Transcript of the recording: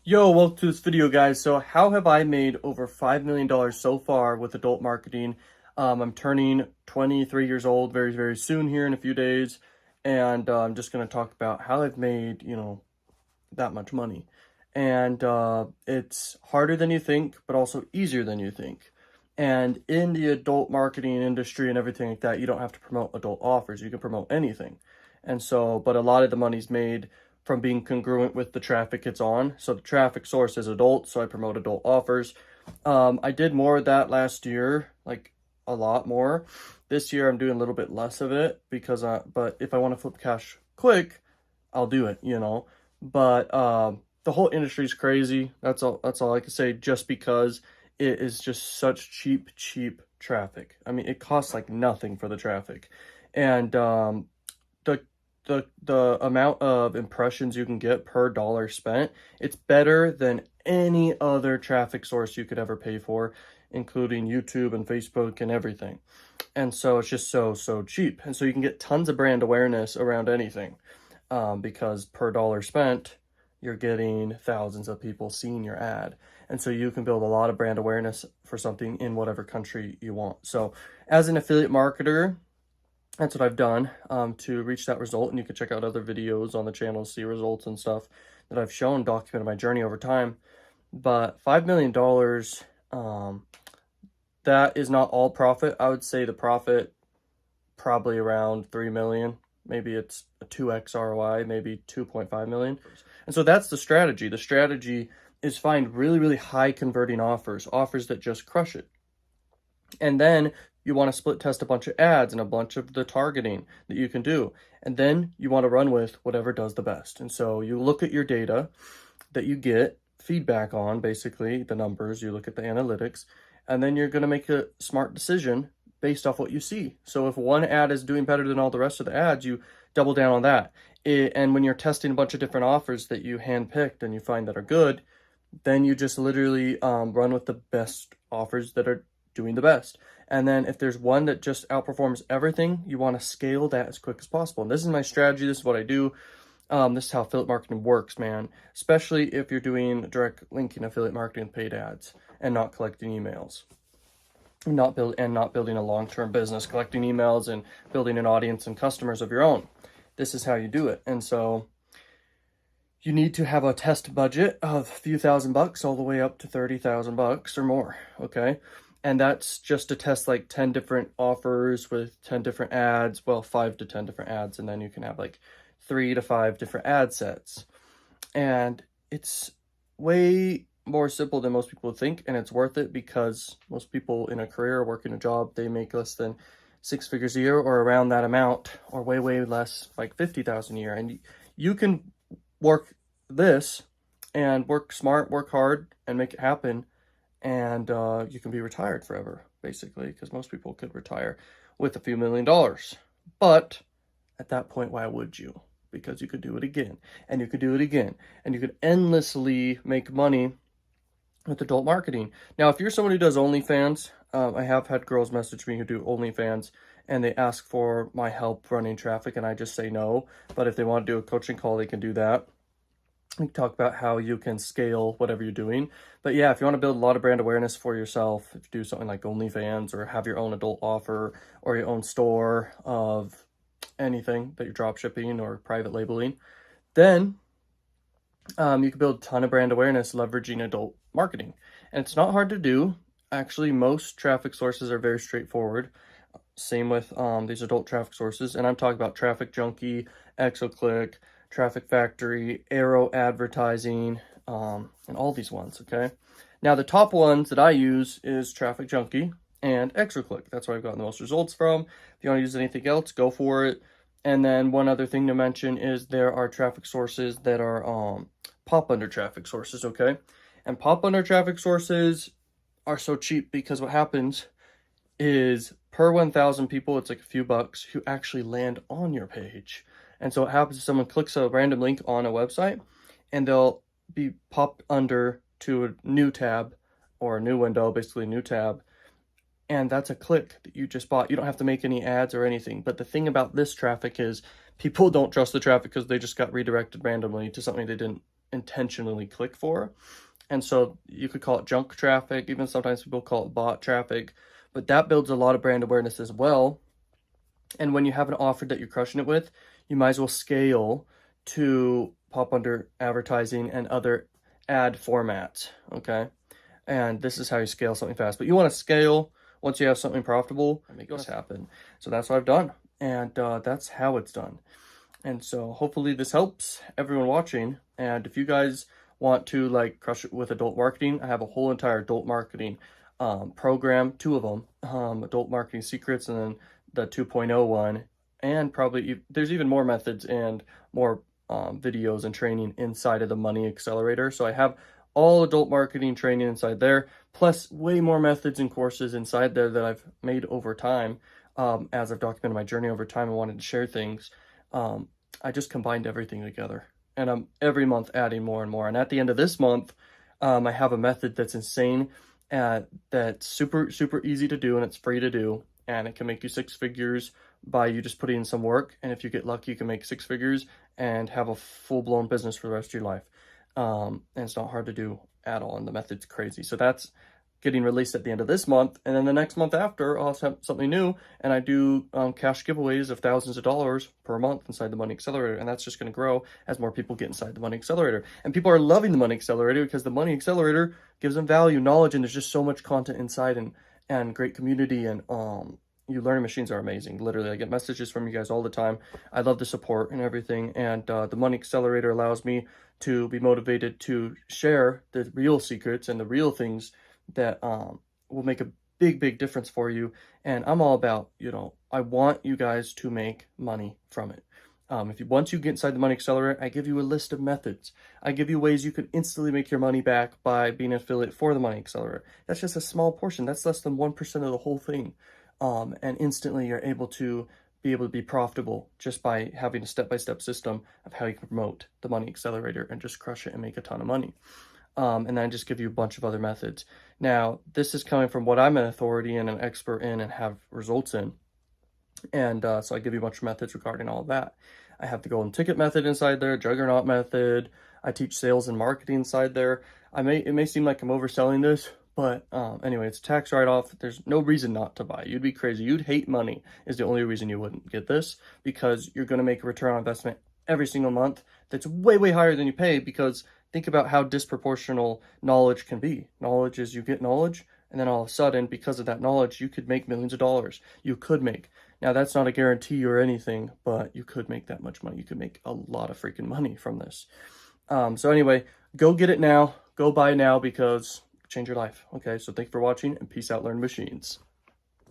Yo, welcome to this video, guys. So how have I made over $5 million so far with adult marketing? I'm turning 23 years old very, very soon here in a few days. And I'm just going to talk about how I've made, that much money. And it's harder than you think, but also easier than you think. And in the adult marketing industry and everything like that, you don't have to promote adult offers. You can promote anything. And so, but a lot of the money's made from being congruent with the traffic it's on. So the traffic source is adult, so I promote adult offers. I did more of that last year, like a lot more. This year I'm doing a little bit less of it because but if I want to flip cash quick, I'll do it. But the whole industry is crazy. That's all I can say, just because it is just such cheap traffic. I mean, it costs like nothing for the traffic. And the the amount of impressions you can get per dollar spent, it's better than any other traffic source you could ever pay for, including YouTube and Facebook and everything. And so it's just so cheap. And so you can get tons of brand awareness around anything, because per dollar spent, you're getting thousands of people seeing your ad. And so you can build a lot of brand awareness for something in whatever country you want. So as an affiliate marketer, that's what I've done to reach that result. And you can check out other videos on the channel, see results and stuff that I've shown, documented my journey over time. But $5 million, that is not all profit. I would say the profit probably around 3 million. Maybe it's a 2x ROI, maybe 2.5 million. And so that's the strategy. The strategy is find really high converting offers that just crush it. And then you want to split test a bunch of ads and a bunch of the targeting that you can do. And then you want to run with whatever does the best. And so you look at your data that you get feedback on, basically the numbers, you look at the analytics, and then you're going to make a smart decision based off what you see. So if one ad is doing better than all the rest of the ads, you double down on that. And when you're testing a bunch of different offers that you handpicked and you find that are good, then you just literally run with the best offers that are doing the best. And then if there's one that just outperforms everything, you want to scale that as quick as possible. And this is my strategy. This is what I do. This is how affiliate marketing works, man. Especially if you're doing direct linking affiliate marketing with paid ads and not collecting emails. Not building a long-term business, collecting emails and building an audience and customers of your own. This is how you do it. And so you need to have a test budget of a few $1,000 all the way up to $30,000 or more. Okay. And that's just to test like 10 different offers with 10 different ads. Well, 5 to 10 different ads. And then you can have like 3 to 5 different ad sets. And it's way more simple than most people think. And it's worth it because most people in a career or working a job, they make less than 6 figures a year or around that amount, or way less, like 50,000 a year. And you can work this and work smart, work hard, and make it happen. And you can be retired forever, basically, because most people could retire with a few $1 million. But at that point, why would you? Because you could do it again, and you could do it again, and you could endlessly make money with adult marketing. Now, if you're someone who does OnlyFans, I have had girls message me who do OnlyFans, and they ask for my help running traffic, and I just say no. But if they want to do a coaching call, they can do that. We talk about how you can scale whatever you're doing. But yeah, if you want to build a lot of brand awareness for yourself, if you do something like OnlyFans or have your own adult offer or your own store of anything that you're drop shipping or private labeling, then you can build a ton of brand awareness leveraging adult marketing. And it's not hard to do. Actually, most traffic sources are very straightforward. Same with these adult traffic sources. And I'm talking about Traffic Junkie, XOClick, Traffic Factory, Arrow Advertising, and all these ones, okay? Now, the top ones that I use is Traffic Junkie and XOClick. That's where I've gotten the most results from. If you want to use anything else, go for it. And then one other thing to mention is there are traffic sources that are pop under traffic sources, okay? And pop under traffic sources are so cheap because what happens is per 1,000 people, it's like a few bucks who actually land on your page. And so what happens is someone clicks a random link on a website and they'll be popped under to a new tab or a new window, basically a new tab. And that's a click that you just bought. You don't have to make any ads or anything. But the thing about this traffic is people don't trust the traffic because they just got redirected randomly to something they didn't intentionally click for. And so you could call it junk traffic, even sometimes people call it bot traffic, but that builds a lot of brand awareness as well. And when you have an offer that you're crushing it with, you might as well scale to pop under advertising and other ad formats, okay? And this is how you scale something fast. But you want to scale once you have something profitable and make this happen. So that's what I've done. And that's how it's done. And so hopefully this helps everyone watching. And if you guys want to like crush it with adult marketing, I have a whole entire adult marketing program, 2 of them, adult marketing secrets, and then the 2.0 one. And probably there's even more methods and more videos and training inside of the Money Accelerator. So I have all adult marketing training inside there, plus way more methods and courses inside there that I've made over time. As I've documented my journey over time and wanted to share things, I just combined everything together, and I'm every month adding more and more. And at the end of this month, I have a method that's insane, that's super, super easy to do, and it's free to do, and it can make you 6 figures by you just putting in some work. And if you get lucky, you can make 6 figures and have a full-blown business for the rest of your life. And it's not hard to do at all, and the method's crazy. So that's getting released at the end of this month, and then the next month after, I'll have something new, and I do cash giveaways of thousands of dollars per month inside the Money Accelerator, and that's just going to grow as more people get inside the Money Accelerator. And people are loving the Money Accelerator because the Money Accelerator gives them value, knowledge, and there's just so much content inside, and great community, and you learning machines are amazing. Literally, I get messages from you guys all the time. I love the support and everything, and the Money Accelerator allows me to be motivated to share the real secrets and the real things that will make a big, big difference for you. And I'm all about, I want you guys to make money from it. Once you get inside the Money Accelerator, I give you a list of methods. I give you ways you can instantly make your money back by being an affiliate for the Money Accelerator. That's just a small portion. That's less than 1% of the whole thing. And instantly you're able to be profitable just by having a step-by-step system of how you can promote the Money Accelerator and just crush it and make a ton of money. And then I just give you a bunch of other methods. Now, this is coming from what I'm an authority and an expert in and have results in. And so I give you a bunch of methods regarding all of that. I have the golden ticket method inside there, juggernaut method. I teach sales and marketing inside there. It may seem like I'm overselling this, but anyway, it's a tax write-off. There's no reason not to buy. You'd be crazy. You'd hate money is the only reason you wouldn't get this, because you're going to make a return on investment every single month that's way, way higher than you pay. Because think about how disproportional knowledge can be. Knowledge is, you get knowledge, and then all of a sudden, because of that knowledge, you could make millions of dollars. You could make. Now, that's not a guarantee or anything, but you could make that much money. You could make a lot of freaking money from this. So anyway, go get it now. Go buy now, because change your life. Okay, so thank you for watching, and peace out, learn machines.